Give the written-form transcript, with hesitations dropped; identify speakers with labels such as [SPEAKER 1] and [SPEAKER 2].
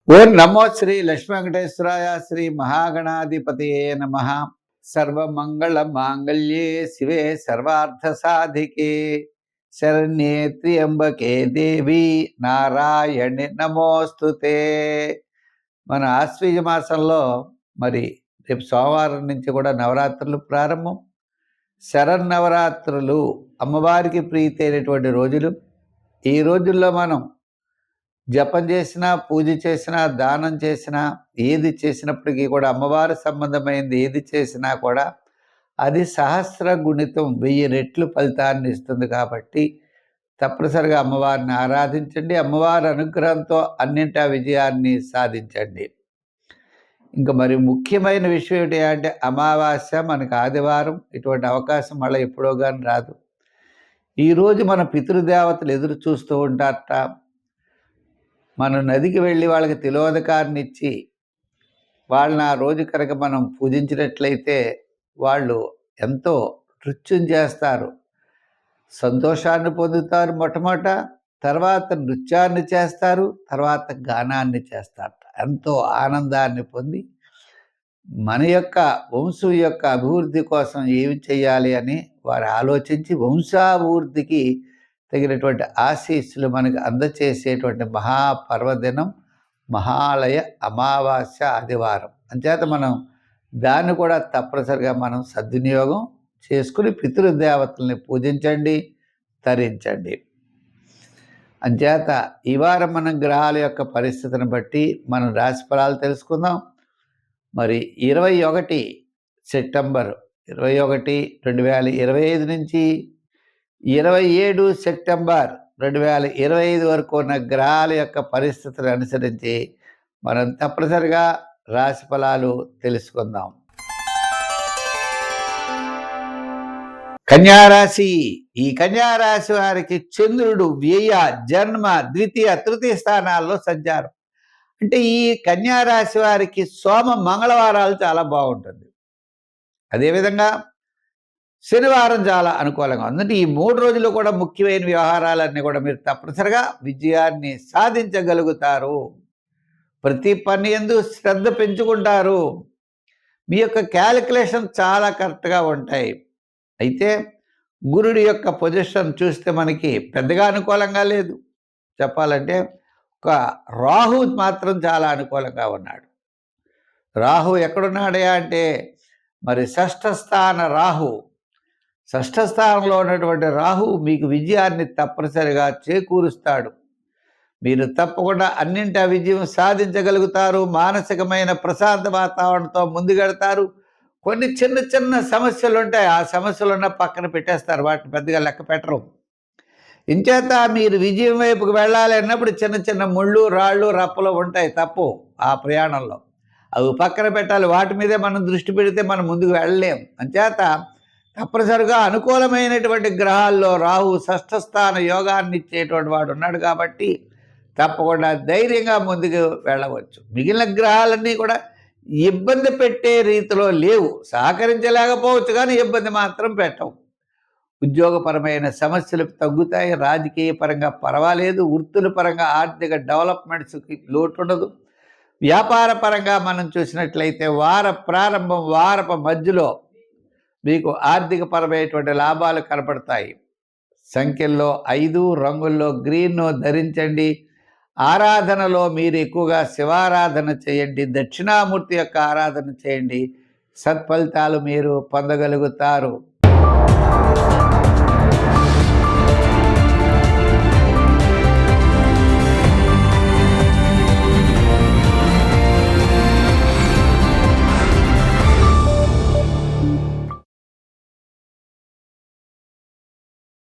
[SPEAKER 1] ఓం నమో శ్రీ లక్ష్మీ వెంకటేశ్వరాయ శ్రీ మహాగణాధిపతియే నమః. సర్వమంగళ మాంగళ్యే శివే సర్వార్థ సాధికే శరణ్యే త్ర్యంబకే దేవి నారాయణి నమోస్తుతే. మన ఆశ్వీజ మాసంలో మరి రేపు సోమవారం నుంచి కూడా నవరాత్రులు ప్రారంభం. శరన్నవరాత్రులు అమ్మవారికి ప్రీతి అయినటువంటి రోజులు. ఈ రోజుల్లో మనం జపం చేసినా, పూజ చేసినా, దానం చేసినా, ఏది చేసినప్పటికీ కూడా అమ్మవారి సంబంధమైనది ఏది చేసినా కూడా అది సహస్ర గుణితం 1000 రెట్లు ఫలితాన్ని ఇస్తుంది. కాబట్టి తప్పనిసరిగా అమ్మవారిని ఆరాధించండి. అమ్మవారి అనుగ్రహంతో అన్నింటా విజయాన్ని సాధించండి. ఇంకా మరి ముఖ్యమైన విషయం ఏంటి అంటే అమావాస్య మనకు ఆదివారం. ఇటువంటి అవకాశం మళ్ళీ ఎప్పుడో కానీ రాదు. ఈరోజు మన పితృదేవతలు ఎదురు చూస్తూ ఉంటారట. మనం నదికి వెళ్ళి వాళ్ళకి తిలోదకాన్ని ఇచ్చి వాళ్ళని ఆ రోజు కనుక మనం పూజించినట్లయితే వాళ్ళు ఎంతో నృత్యం చేస్తారు, సంతోషాన్ని పొందుతారు మొట్టమొదట, తర్వాత నృత్యాన్ని చేస్తారు, తర్వాత గానాన్ని చేస్తారు. ఎంతో ఆనందాన్ని పొంది మన యొక్క వంశం యొక్క అభివృద్ధి కోసం ఏమి చేయాలి అని వారు ఆలోచించి వంశాభివృద్ధికి తగినటువంటి ఆశీస్సులు మనకు అందచేసేటువంటి మహాపర్వదినం మహాలయ అమావాస్య ఆదివారం. అంచేత మనం దాన్ని కూడా తప్పనిసరిగా మనం సద్వినియోగం చేసుకుని పితృదేవతల్ని పూజించండి, తరించండి. అంచేత ఈ వారం మనం గ్రహాల యొక్క పరిస్థితిని బట్టి మనం రాశిఫలాలు తెలుసుకుందాం. మరి 21 సెప్టెంబర్ 21, 2025 నుంచి 27 సెప్టెంబర్ 2025 వరకు ఉన్న గ్రహాల యొక్క పరిస్థితులను అనుసరించి మనం తప్పనిసరిగా రాశి ఫలాలు తెలుసుకుందాం. కన్యారాశి. ఈ కన్యారాశి వారికి చంద్రుడు వ్యయ, జన్మ, ద్వితీయ, తృతీయ స్థానాల్లో సంచారం. అంటే ఈ కన్యారాశి వారికి సోమ మంగళవారాలు చాలా బాగుంటుంది. అదేవిధంగా శనివారం చాలా అనుకూలంగా ఉంది. అంటే ఈ 3 రోజులు కూడా ముఖ్యమైన వ్యవహారాలన్నీ కూడా మీరు తప్పనిసరిగా విజయాన్ని సాధించగలుగుతారు. ప్రతి పని యందు శ్రద్ధ పెంచుకుంటారు. మీ యొక్క క్యాలిక్యులేషన్ చాలా కరెక్ట్గా ఉంటాయి. అయితే గురుడి యొక్క పొజిషన్ చూస్తే మనకి పెద్దగా అనుకూలంగా లేదు. చెప్పాలంటే ఒక రాహు మాత్రం చాలా అనుకూలంగా ఉన్నాడు. రాహు ఎక్కడున్నాడయా అంటే మరి షష్ఠ స్థాన రాహు. షష్ఠ స్థానంలో ఉన్నటువంటి రాహు మీకు విజయాన్ని తప్పనిసరిగా చేకూరుస్తాడు. మీరు తప్పకుండా అన్నింటా విజయం సాధించగలుగుతారు. మానసికమైన ప్రశాంత వాతావరణంతో ముందుకెడతారు. కొన్ని చిన్న చిన్న సమస్యలు ఉంటాయి, ఆ సమస్యలున్న పక్కన పెట్టేస్తారు, వాటిని పెద్దగా లెక్క పెట్టరు. ఇంచేత మీరు విజయం వైపుకు వెళ్ళాలి అన్నప్పుడు చిన్న చిన్న ముళ్ళు, రాళ్ళు, రప్పలు ఉంటాయి, తప్పు ఆ ప్రయాణంలో. అవి పక్కన పెట్టాలి. వాటి మీదే మనం దృష్టి పెడితే మనం ముందుకు వెళ్ళలేం. అంచేత తప్పనిసరిగా అనుకూలమైనటువంటి గ్రహాల్లో రాహు షష్ఠ స్థాన యోగాన్ని ఇచ్చేటువంటి వాడు ఉన్నాడు. కాబట్టి తప్పకుండా ధైర్యంగా ముందుకు వెళ్ళవచ్చు. మిగిలిన గ్రహాలన్నీ కూడా ఇబ్బంది పెట్టే రీతిలో లేవు. సహకరించలేకపోవచ్చు కానీ ఇబ్బంది మాత్రం పెట్టవు. ఉద్యోగపరమైన సమస్యలు తగ్గుతాయి. రాజకీయ పరంగా పర్వాలేదు. వృత్తుల పరంగా ఆర్థిక డెవలప్మెంట్స్కి లోటు ఉండదు. వ్యాపార పరంగా మనం చూసినట్లయితే వార ప్రారంభం, వారపు మధ్యలో మీకు ఆర్థికపరమైనటువంటి లాభాలు కనపడతాయి. సంఖ్యల్లో 5, రంగుల్లో గ్రీన్ ధరించండి. ఆరాధనలో మీరు ఎక్కువగా శివారాధన చేయండి, దక్షిణామూర్తి యొక్క ఆరాధన చేయండి. సత్ఫలితాలు మీరు పొందగలుగుతారు.